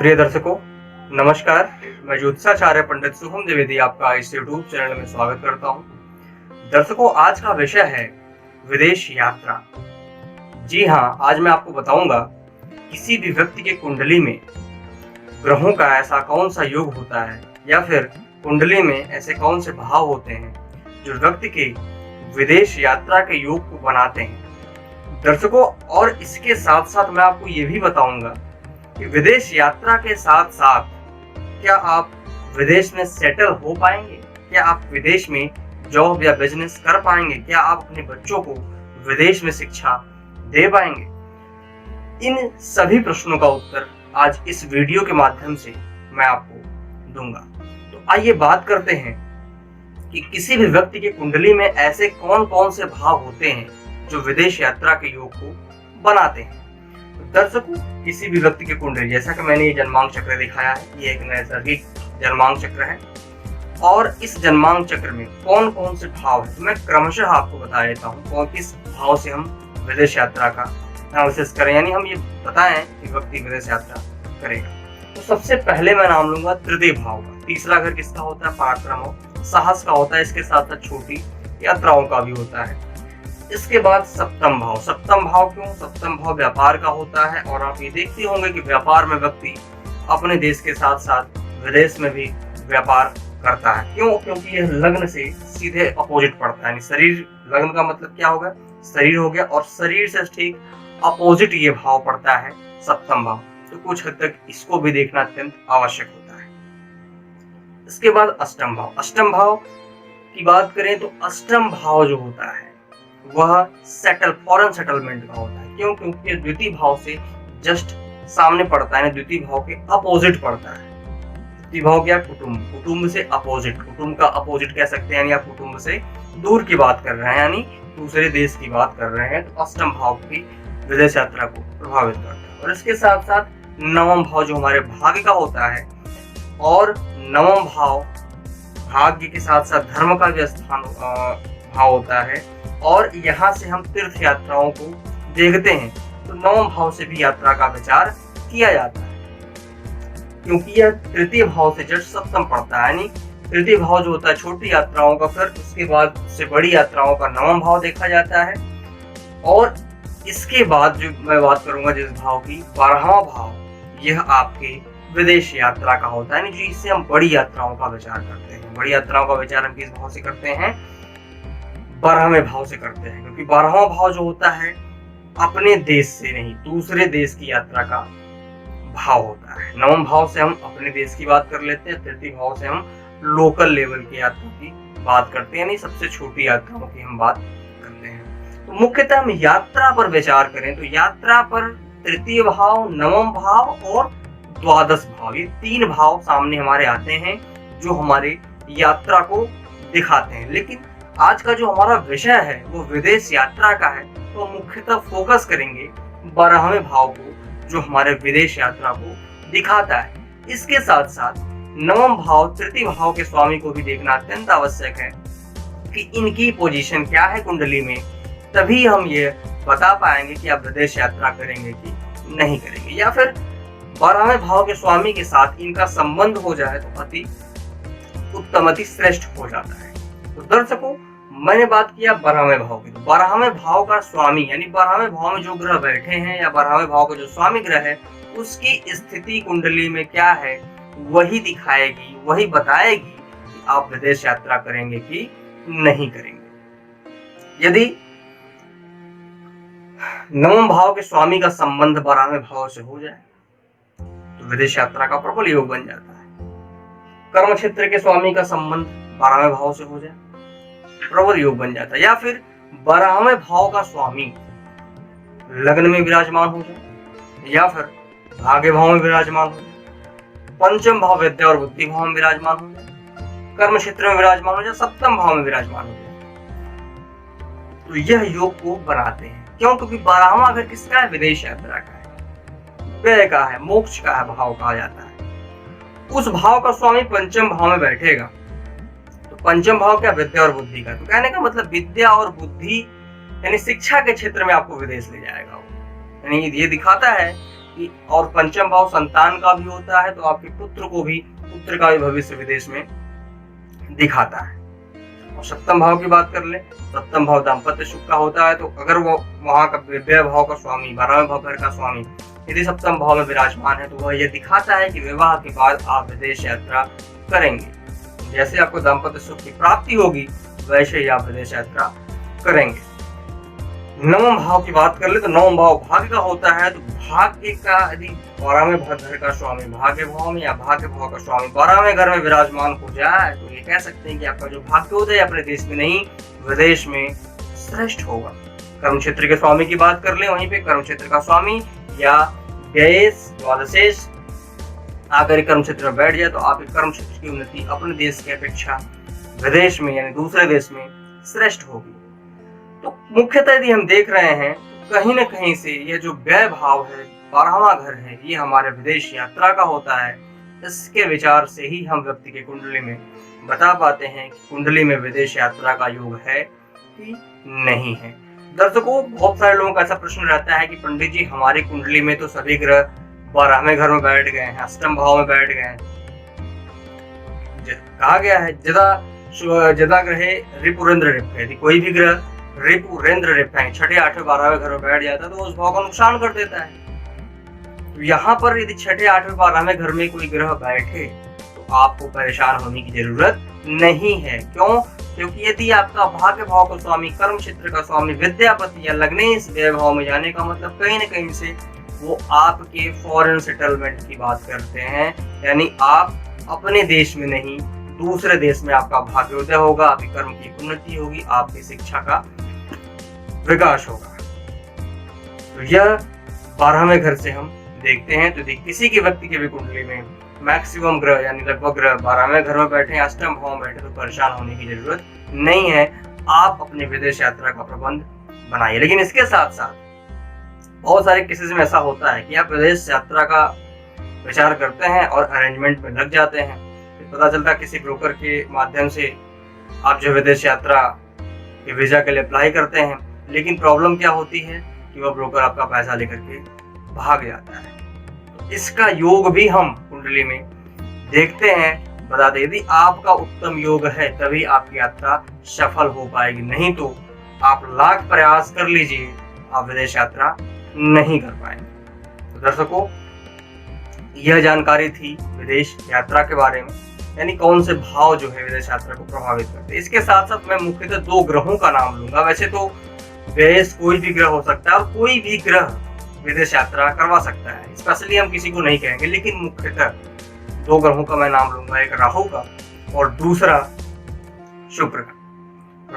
प्रिय दर्शकों, नमस्कार। मैं ज्योतिषाचार्य पंडित शुभम द्विवेदी आपका इस यूट्यूब चैनल में स्वागत करता हूं। दर्शकों, आज का विषय है विदेश यात्रा। जी हाँ, आज मैं आपको बताऊंगा किसी भी व्यक्ति के कुंडली में ग्रहों का ऐसा कौन सा योग होता है या फिर कुंडली में ऐसे कौन से भाव होते हैं जो व्यक्ति के विदेश यात्रा के योग को बनाते हैं। दर्शकों, और इसके साथ साथ मैं आपको ये भी बताऊंगा कि विदेश यात्रा के साथ साथ क्या आप विदेश में सेटल हो पाएंगे, क्या आप विदेश में जॉब या बिजनेस कर पाएंगे, क्या आप अपने बच्चों को विदेश में शिक्षा दे पाएंगे। इन सभी प्रश्नों का उत्तर आज इस वीडियो के माध्यम से मैं आपको दूंगा। तो आइए बात करते हैं कि किसी भी व्यक्ति के कुंडली में ऐसे कौन कौन से भाव होते हैं जो विदेश यात्रा के योग को बनाते हैं। दर्शकों, किसी भी व्यक्ति की कुंडली, जैसा कि मैंने ये जन्मांक चक्र दिखाया है, ये एक नैसर्गिक जन्मांक चक्र है और इस जन्मांक चक्र में कौन कौन से भाव है तो मैं क्रमशः आपको बता देता हूँ और किस भाव से हम विदेश यात्रा का एनालिसिस करें, यानी हम ये बताएं कि व्यक्ति विदेश यात्रा करेगा। तो सबसे पहले मैं नाम लूंगा तृतीय भाव का। तीसरा घर किसका होता है? पराक्रम और साहस का होता है। इसके साथ साथ छोटी यात्राओं का भी होता है। इसके बाद सप्तम भाव। सप्तम भाव क्यों? सप्तम भाव व्यापार का होता है और आप ये देखते होंगे कि व्यापार में व्यक्ति अपने देश के साथ साथ विदेश में भी व्यापार करता है। क्यों? क्योंकि यह लग्न से सीधे अपोजिट पड़ता है, यानी शरीर, लग्न का मतलब क्या होगा? शरीर हो गया, और शरीर से ठीक अपोजिट ये भाव पड़ता है सप्तम भाव। तो कुछ हद तक इसको भी देखना अत्यंत आवश्यक होता है। इसके बाद अष्टम भाव। अष्टम भाव की बात करें तो अष्टम भाव जो होता है वह फॉरेन सेटलमेंट का होता है। क्यों? क्योंकि द्वितीय भाव से जस्ट सामने पड़ता है, द्वितीय भाव के अपोजिट पड़ता है। द्वितीय भाव क्या? कुटुंब। कुटुंब से अपोजिट, कुटुंब का अपोजिट कह सकते हैं, यानी आप कुटुंब से दूर की बात कर रहे हैं, यानी दूसरे देश की बात कर रहे हैं। तो अष्टम भाव की विदेश यात्रा को प्रभावित करता है। और इसके साथ साथ नवम भाव जो हमारे भाग्य का होता है, और नवम भाव भाग्य के साथ साथ धर्म का भी स्थान भाव होता है, और यहाँ से हम तीर्थ यात्राओं को देखते हैं। तो नवम भाव से भी यात्रा का विचार किया जाता है, क्योंकि यह तृतीय भाव से जस्ट सप्तम पड़ता है, यानी तृतीय भाव जो होता है छोटी यात्राओं का, फिर उसके बाद से बड़ी यात्राओं का नवम भाव देखा जाता है। और इसके बाद जो मैं बात करूंगा जिस भाव की, 12वां भाव, यह आपके विदेश यात्रा का होता है, यानी जिससे हम बड़ी यात्राओं का विचार करते हैं। बड़ी यात्राओं का विचार हम किस भाव से करते हैं? 12वें भाव से करते हैं, क्योंकि 12वां भाव जो होता है अपने देश से नहीं दूसरे देश की यात्रा का भाव होता है। नवम भाव से हम अपने देश की बात कर लेते हैं, तृतीय भाव से हम लोकल लेवल की यात्रा की बात करते हैं, यानी सबसे छोटी यात्राओं की हम बात करते हैं। तो मुख्यतः हम यात्रा पर विचार करें तो यात्रा पर तृतीय भाव, नवम भाव और द्वादश भाव, ये 3 भाव सामने हमारे आते हैं जो हमारे यात्रा को दिखाते हैं। लेकिन आज का जो हमारा विषय है वो विदेश यात्रा का है, तो मुख्यतः फोकस करेंगे 12वें भाव को जो हमारे विदेश यात्रा को दिखाता है। इसके साथ साथ नवम भाव, तृतीय भाव के स्वामी को भी देखना अत्यंत आवश्यक है कि इनकी पोजीशन क्या है कुंडली में, तभी हम ये बता पाएंगे कि आप विदेश यात्रा करेंगे कि नहीं करेंगे। या फिर 12वें भाव के स्वामी के साथ इनका संबंध हो जाए तो अति उत्तम, अति श्रेष्ठ हो जाता है। तो दर्शकों, मैंने बात किया 12वें भाव की। तो 12वें भाव का स्वामी, यानी 12वें भाव में जो ग्रह बैठे हैं या 12वें भाव का जो स्वामी ग्रह है, उसकी स्थिति कुंडली में क्या है वही दिखाएगी, वही बताएगी कि आप विदेश यात्रा करेंगे कि नहीं करेंगे। यदि नवम भाव के स्वामी का संबंध 12वें भाव से हो जाए तो विदेश यात्रा का प्रबल योग बन जाता है। कर्म क्षेत्र के स्वामी का संबंध 12वें भाव से हो जाए, प्रबल योग बन जाता है। या फिर 12वें भाव का स्वामी लग्न में विराजमान हो जाए, या फिर भाग्य भाव में विराजमान हो जाए, पंचम भाव विद्या और बुद्धि भाव में विराजमान हो जाए, कर्म क्षेत्र में विराजमान हो जाए, सप्तम भाव में विराजमान हो जाए, तो यह योग को बनाते हैं। क्यों? क्योंकि 12वां घर किसका है? विदेश यात्रा का है, व्यय का है, मोक्ष का है, भाव कहा जाता है। उस भाव का स्वामी पंचम भाव में बैठेगा, तो पंचम भाव क्या? विद्या और बुद्धि का। तो कहने का मतलब विद्या और बुद्धि यानी शिक्षा के क्षेत्र में आपको विदेश ले जाएगा वो। यानी ये दिखाता है कि और पंचम भाव संतान का भी होता है, तो आपके पुत्र का भी भविष्य विदेश में दिखाता है। और सप्तम भाव की बात कर ले, सप्तम भाव दाम्पत्य सुख का होता है, तो अगर वो वहां का विवाह भाव का स्वामी, 12वें भाव घर का स्वामी यदि सप्तम भाव में विराजमान है, तो वह यह दिखाता है कि विवाह के बाद आप विदेश यात्रा करेंगे। जैसे आपको दाम्पत्य सुख की प्राप्ति होगी, वैसे ही आप विदेश यात्रा करेंगे। नवम भाव की बात कर ले, तो नवम भाव भाग्य का होता है, तो भाग्य का यदि 12वें घर का स्वामी भाग्य भाव में या भाग्य भाव का स्वामी 12वें घर में विराजमान हो जाए, तो ये कह सकते हैं कि आपका जो भाग्योदय अपने देश में नहीं विदेश में श्रेष्ठ होगा। कर्म क्षेत्र के स्वामी की बात कर ले, वहीं पे कर्म क्षेत्र का स्वामी या व्ययेश द्वादशेश आकर कर्म क्षेत्र में बैठ जाए, तो आपके कर्म क्षेत्र की उन्नति अपने देश की अपेक्षा विदेश में यानी दूसरे देश में श्रेष्ठ होगी। तो मुख्यतः यदि हम देख रहे हैं, कहीं न कहीं से यह जो व्यय भाव है, 12वां घर है, ये हमारे विदेश यात्रा का होता है। इसके विचार से ही हम व्यक्ति के कुंडली में बता पाते हैं कि कुंडली में विदेश यात्रा का योग है कि नहीं है। दर्शकों, बहुत सारे लोगों का ऐसा प्रश्न रहता है कि पंडित जी हमारी कुंडली में तो सभी ग्रह 12वें घर में बैठ गए हैं, अष्टम भाव में बैठ गए हैं। कहा गया है जदा ग्रहे रिपुरेंद्र रिप, यदि कोई भी ग्रह रिपुरेंद्र रिप है, 6, 8, 12वें घर में बैठ जाता है, तो उस भाव का नुकसान कर देता है। तो यहाँ पर यदि 6, 8, 12वें घर में कोई ग्रह बैठे, तो आपको परेशान होने की जरूरत नहीं है। क्यों? क्योंकि यदि आपका भाग्य भाव का स्वामी, कर्म क्षेत्र का स्वामी, विद्यापति या लग्नेश व्यय भाव में जाने का मतलब कहीं न कहीं से वो आपके फॉरेन सेटलमेंट की बात करते हैं, यानी आप अपने देश में नहीं दूसरे देश में आपका भाग्योदय होगा, आपकी कर्म की उन्नति होगी, आपकी शिक्षा का विकास होगा। तो यह 12वें घर से हम देखते हैं। तो किसी के व्यक्ति के भी कुंडली में मैक्सिमम ग्रह यानी लगभग ग्रह 12वें घर में बैठे, अष्टम भाव में बैठे, तो परेशान होने की जरूरत नहीं है। आप अपने विदेश यात्रा का प्रबंध बनाइए। लेकिन इसके साथ साथ बहुत सारे केसेस में ऐसा होता है कि आप विदेश यात्रा का विचार करते हैं और अरेंजमेंट में लग जाते हैं, फिर पता चलता है किसी ब्रोकर के माध्यम से आप जो विदेश यात्रा के वीजा के लिए अप्लाई करते हैं, लेकिन प्रॉब्लम क्या होती है कि वह ब्रोकर आपका पैसा लेकर के भाग जाता है। तो इसका योग भी हम कुंडली में देखते हैं, बताते। यदि आपका उत्तम योग है तभी आपकी यात्रा सफल हो पाएगी, नहीं तो आप लाख प्रयास कर लीजिए, आप विदेश यात्रा नहीं कर पाएंगे। तो दर्शकों, यह जानकारी थी विदेश यात्रा के बारे में, यानी कौन से भाव जो है विदेश यात्रा को प्रभावित करते हैं। इसके साथ साथ मैं मुख्यतः 2 ग्रहों का नाम लूंगा। वैसे तो व्ययेश कोई भी ग्रह हो सकता है और कोई भी ग्रह विदेश यात्रा करवा सकता है, स्पेशली हम किसी को नहीं कहेंगे, लेकिन मुख्यतः 2 ग्रहों का मैं नाम लूंगा, एक राहु का और दूसरा शुक्र का।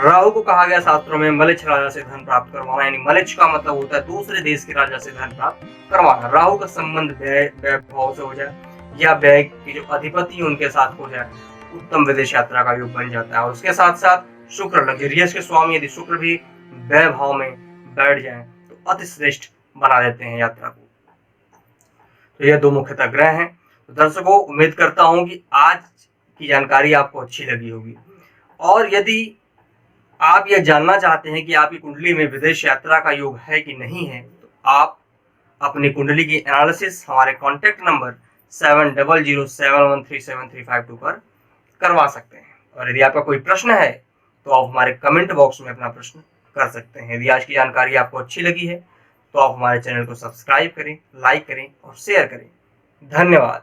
राहु को कहा गया शास्त्रों में मलेच्छ राजा से धन प्राप्त करवाना, यानी मलेच्छ का मतलब होता है दूसरे देश के राजा से धन प्राप्त करवाना। राहु का संबंध व्यय भाव से हो जाए या व्यय के जो अधिपति उनके साथ हो जाए, उत्तम विदेश यात्रा का योग बन जाता है। और उसके साथ साथ शुक्र, लग्जरियस के स्वामी यदि शुक्र भी व्यय भाव में बैठ जाए, तो अति श्रेष्ठ बना देते हैं यात्रा को। तो यह 2 मुख्यतः ग्रह हैं। तो दर्शकों, उम्मीद करता हूं कि आज की जानकारी आपको अच्छी लगी होगी। और यदि आप यह जानना चाहते हैं कि आपकी कुंडली में विदेश यात्रा का योग है कि नहीं है, तो आप अपनी कुंडली की एनालिसिस हमारे कॉन्टैक्ट नंबर 7007137352 पर करवा सकते हैं। और यदि आपका कोई प्रश्न है तो आप हमारे कमेंट बॉक्स में अपना प्रश्न कर सकते हैं। यदि आज की जानकारी आपको अच्छी लगी है तो आप हमारे चैनल को सब्सक्राइब करें, लाइक करें और शेयर करें। धन्यवाद।